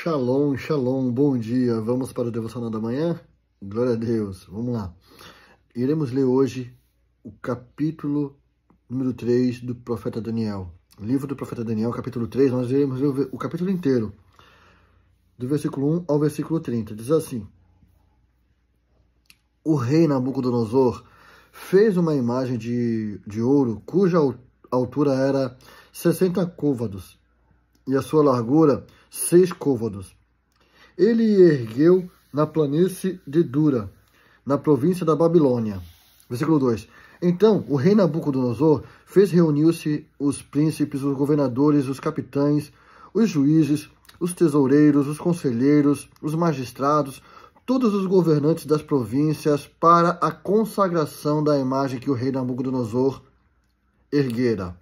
Shalom, shalom, bom dia. Vamos para o devocional da manhã? Glória a Deus. Vamos lá. Iremos ler hoje o capítulo número 3 do profeta Daniel. Livro do profeta Daniel, capítulo 3, nós iremos ler o capítulo inteiro, do versículo 1 ao versículo 30. Diz assim: O rei Nabucodonosor fez uma imagem de ouro, cuja altura era 60 côvados, e a sua largura 6 côvados. Ele ergueu na planície de Dura, na província da Babilônia. Versículo 2. Então o rei Nabucodonosor fez reunir-se os príncipes, os governadores, os capitães, os juízes, os tesoureiros, os conselheiros, os magistrados, todos os governantes das províncias para a consagração da imagem que o rei Nabucodonosor erguera.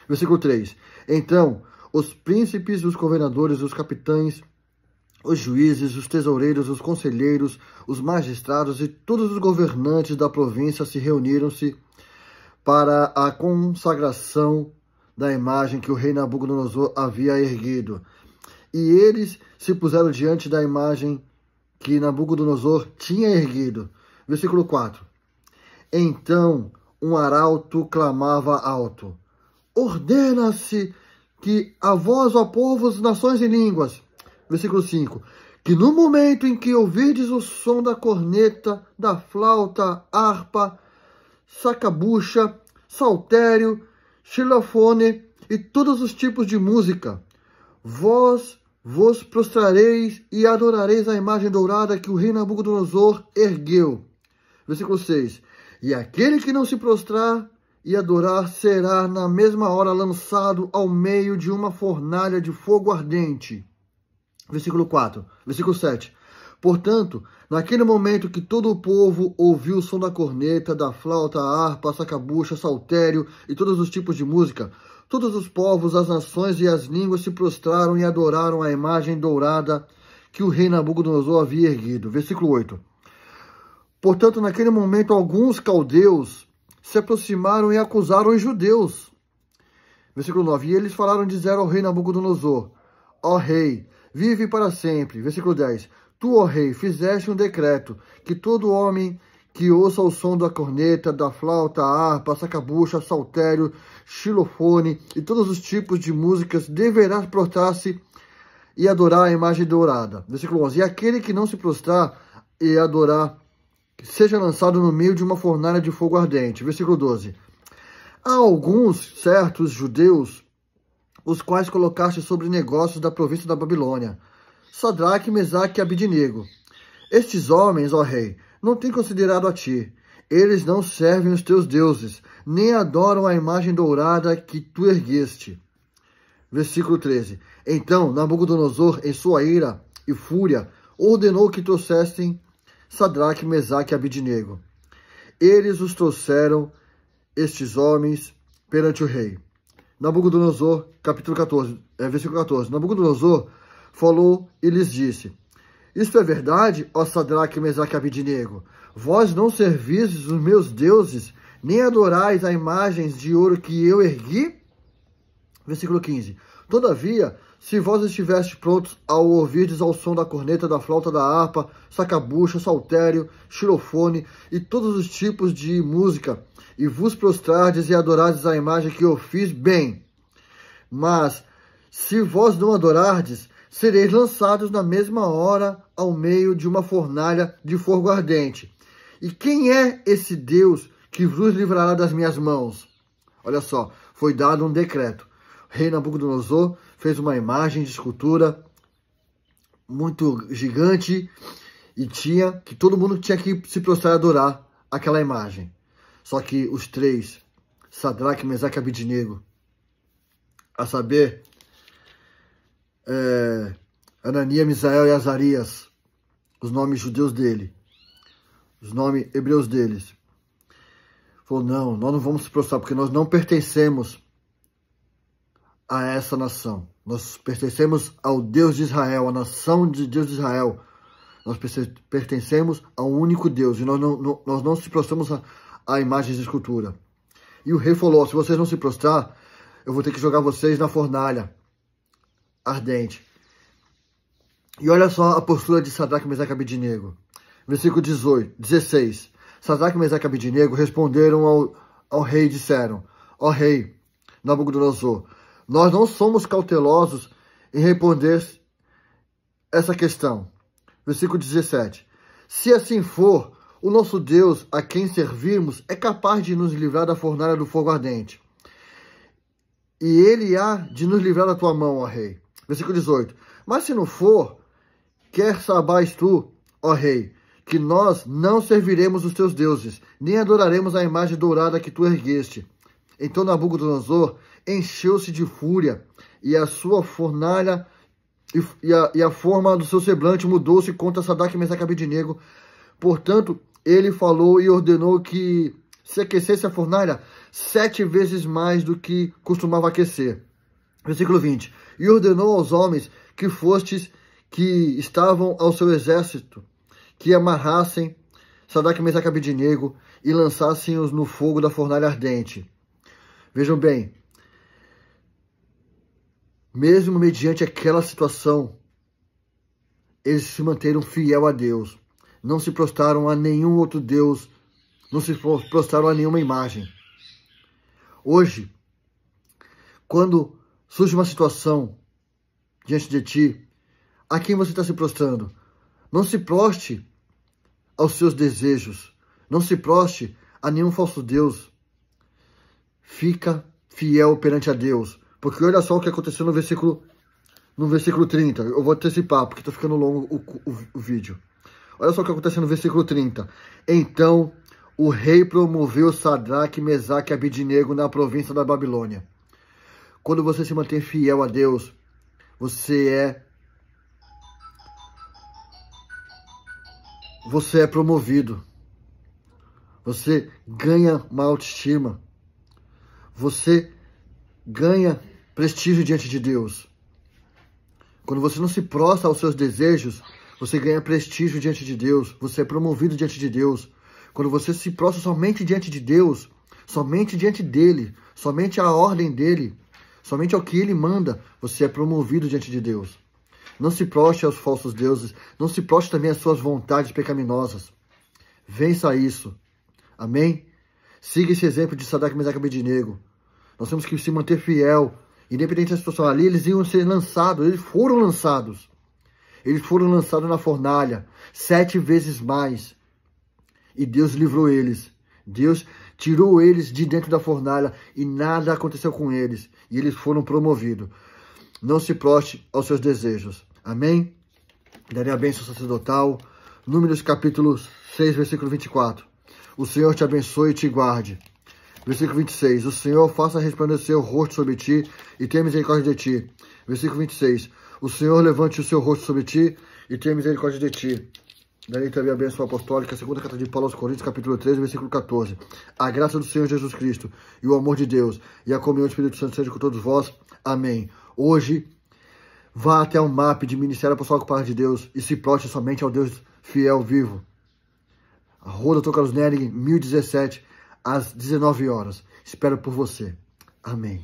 Versículo 3. Então os príncipes, os governadores, os capitães, os juízes, os tesoureiros, os conselheiros, os magistrados e todos os governantes da província se reuniram-se para a consagração da imagem que o rei Nabucodonosor havia erguido. E eles se puseram diante da imagem que Nabucodonosor tinha erguido. Versículo 4. Então um arauto clamava alto: Ordena-se que a vós, ó povos, nações e línguas. Versículo 5. Que no momento em que ouvirdes o som da corneta, da flauta, harpa, sacabucha, saltério, xilofone e todos os tipos de música, vós vos prostrareis e adorareis a imagem dourada que o rei Nabucodonosor ergueu. Versículo 6. E aquele que não se prostrar e adorar será na mesma hora lançado ao meio de uma fornalha de fogo ardente. Versículo 4. Versículo 7. Portanto, naquele momento que todo o povo ouviu o som da corneta, da flauta, harpa, sacabucha, saltério e todos os tipos de música, todos os povos, as nações e as línguas se prostraram e adoraram a imagem dourada que o rei Nabucodonosor havia erguido. Versículo 8. Portanto, naquele momento, alguns caldeus se aproximaram e acusaram os judeus. Versículo 9. E eles falaram, disseram ao rei Nabucodonosor: Ó rei, vive para sempre. Versículo 10. Tu, ó rei, fizeste um decreto que todo homem que ouça o som da corneta, da flauta, harpa, sacabucha, saltério, xilofone e todos os tipos de músicas deverá prostrar-se e adorar a imagem dourada. Versículo 11. E aquele que não se prostrar e adorar seja lançado no meio de uma fornalha de fogo ardente. Versículo 12. Há alguns certos judeus, os quais colocaste sobre negócios da província da Babilônia, Sadraque, Mesaque e Abidnego. Estes homens, ó rei, não têm considerado a ti. Eles não servem os teus deuses, nem adoram a imagem dourada que tu ergueste. Versículo 13. Então Nabucodonosor, em sua ira e fúria, ordenou que trouxessem Sadraque, Mesaque e Abidnego. Eles os trouxeram, estes homens, perante o rei. Nabucodonosor, capítulo 14, versículo 14. Nabucodonosor falou e lhes disse: Isto é verdade, ó Sadraque, Mesaque e Abidnego? Vós não servis os meus deuses, nem adorais a imagens de ouro que eu ergui? Versículo 15. Todavia, se vós estivestes prontos ao ouvirdes ao som da corneta, da flauta, da harpa, sacabucha, saltério, xilofone e todos os tipos de música, e vos prostrardes e adorardes a imagem que eu fiz, bem. Mas, se vós não adorardes, sereis lançados na mesma hora ao meio de uma fornalha de fogo ardente. E quem é esse Deus que vos livrará das minhas mãos? Olha só, foi dado um decreto. O rei Nabucodonosor fez uma imagem de escultura muito gigante e que todo mundo tinha que se prostrar e adorar aquela imagem. Só que os três, Sadraque, Mesaque e Abidnego, a saber, Ananias, Misael e Azarias, os nomes judeus dele, os nomes hebreus deles, falou: não, nós não vamos se prostrar, porque nós não pertencemos a essa nação. Nós pertencemos ao Deus de Israel, a nação de Deus de Israel. Nós pertencemos ao único Deus, e nós não se prostramos a imagens de escultura. E o rei falou: se vocês não se prostrar, eu vou ter que jogar vocês na fornalha ardente. E olha só a postura de Sadraque, Mesaque e Abednego. Versículo 16. Sadraque, Mesaque e Abednego responderam ao rei e disseram: ó rei Nabucodonosor, nós não somos cautelosos em responder essa questão. Versículo 17. Se assim for, o nosso Deus, a quem servirmos, é capaz de nos livrar da fornalha do fogo ardente. E ele há de nos livrar da tua mão, ó rei. Versículo 18. Mas se não for, quer saibas tu, ó rei, que nós não serviremos os teus deuses, nem adoraremos a imagem dourada que tu ergueste. Então Nabucodonosor encheu-se de fúria, e a sua fornalha e a forma do seu semblante mudou-se contra Sadraque, Mesaque e Abednego. Portanto, ele falou e ordenou que se aquecesse a fornalha 7 vezes mais do que costumava aquecer. Versículo 20. E ordenou aos homens que estavam ao seu exército, que amarrassem Sadraque, Mesaque e Abednego e lançassem-os no fogo da fornalha ardente. Vejam bem, mesmo mediante aquela situação, eles se manteram fiel a Deus. Não se prostraram a nenhum outro Deus, não se prostraram a nenhuma imagem. Hoje, quando surge uma situação diante de ti, a quem você está se prostrando? Não se proste aos seus desejos. Não se proste a nenhum falso Deus. Fica fiel perante a Deus. Porque olha só o que aconteceu no versículo 30. Eu vou antecipar, porque está ficando longo o vídeo. Olha só o que aconteceu no versículo 30. Então o rei promoveu Sadraque, Mesaque e Abednego na província da Babilônia. Quando você se mantém fiel a Deus, você é promovido. Você ganha uma autoestima. Você ganha prestígio diante de Deus. Quando você não se prostra aos seus desejos, você ganha prestígio diante de Deus. Você é promovido diante de Deus. Quando você se prostra somente diante de Deus, somente diante dele, somente à ordem dele, somente ao que ele manda, você é promovido diante de Deus. Não se proste aos falsos deuses. Não se proste também às suas vontades pecaminosas. Vença isso. Amém? Siga esse exemplo de Sadraque, Mesaque e Abednego. Nós temos que se manter fiel. Independente da situação ali, eles iam ser lançados. Eles foram lançados. Eles foram lançados na fornalha 7 vezes mais. E Deus livrou eles. Deus tirou eles de dentro da fornalha e nada aconteceu com eles. E eles foram promovidos. Não se proste aos seus desejos. Amém? Darei a bênção sacerdotal. Números capítulo 6, versículo 24. O Senhor te abençoe e te guarde. Versículo 26. O Senhor faça resplandecer o rosto sobre ti e tenha misericórdia de ti. Versículo 26. O Senhor levante o seu rosto sobre ti e tenha misericórdia de ti. Darei também a bênção apostólica, segunda carta de Paulo aos Coríntios, capítulo 13, versículo 14. A graça do Senhor Jesus Cristo e o amor de Deus e a comunhão do Espírito Santo seja com todos vós. Amém. Hoje, vá até o MAP de Ministério Apostólico Palavra de Deus e se prostre somente ao Deus fiel vivo. Rua Dr. Carlos Nering, 1017, às 19 horas. Espero por você. Amém.